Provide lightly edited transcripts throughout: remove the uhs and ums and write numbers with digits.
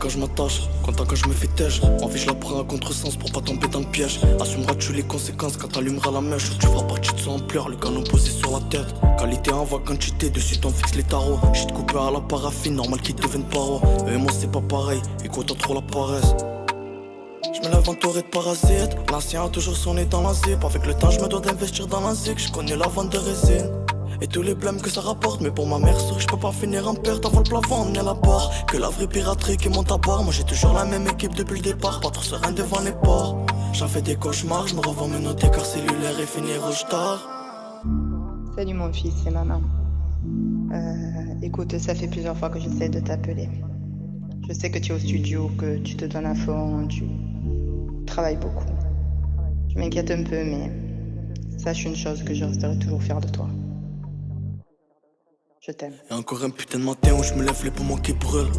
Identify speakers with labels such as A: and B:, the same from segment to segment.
A: quand je m'attache, content quand je me fais têche. Envie je la prends à contresens pour pas tomber dans le piège. Assumeras-tu les conséquences quand t'allumeras la mèche, ou tu feras partie de son ampleur, le canon posé sur la tête. Qualité en voix quantité, dessus t'en fixes les tarots. Shit coupé à la paraffine, normal qu'ils deviennent paro. Eux et moi c'est pas pareil, écoute t'as trop la paresse. Je me lève entouré de parasites. L'ancien a toujours sonné dans la zip. Avec le temps je me dois d'investir dans la zik. Je connais la vente de résine et tous les blèmes que ça rapporte. Mais pour ma mère sûre je peux pas finir en perte. Avant le plafond on est à la barre. Que la vraie piraterie qui monte à bord. Moi j'ai toujours la même équipe depuis le départ. Pas trop serein devant les ports. J'en fais des cauchemars. Je me revois me noter car cellulaire et finir rouge tard.
B: Salut mon fils, c'est maman. Écoute, ça fait plusieurs fois que j'essaie de t'appeler. Je sais que tu es au studio, que tu te donnes à fond, tu travailles beaucoup. Je m'inquiète un peu, mais sache une chose, que je resterai toujours fier de toi. Je t'aime.
A: Et encore un putain de matin où je me lève les poumons qui brûlent.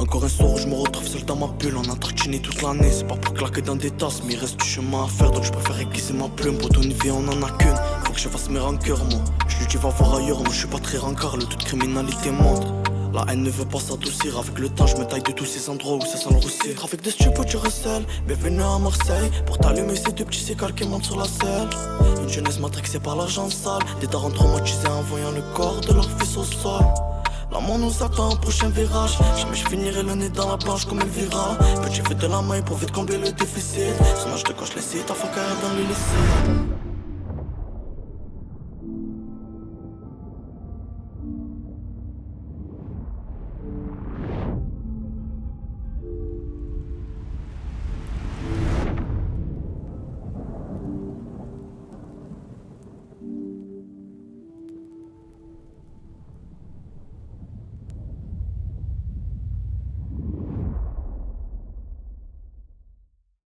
A: Encore un soir où je me retrouve seul dans ma bulle. On a tartiné toute l'année, c'est pas pour claquer dans des tasses. Mais il reste du chemin à faire, donc je préfère aiguiser ma plume. Pour une vie on en a qu'une, faut que je fasse mes rancœurs moi. Je lui dis va voir ailleurs, moi je suis pas très rancard. Le toute criminalité monte. La haine ne veut pas s'adoucir. Avec le temps je me taille de tous ces endroits où ça sent le roussi. Trafic de stupes tu recèles. Bienvenue à Marseille. Pour t'allumer ces deux petits cigales qui montent sur la selle. Une jeunesse matrixée par l'argent sale. Des darons traumatisés en voyant le corps de leur fils au sol. L'amour nous attend au prochain virage. Jamais je finirai le nez dans la planche comme Elvira. Petit fait de la main pour vite combler le déficit. Son âge de coche les sites, afin carrière dans le lycée.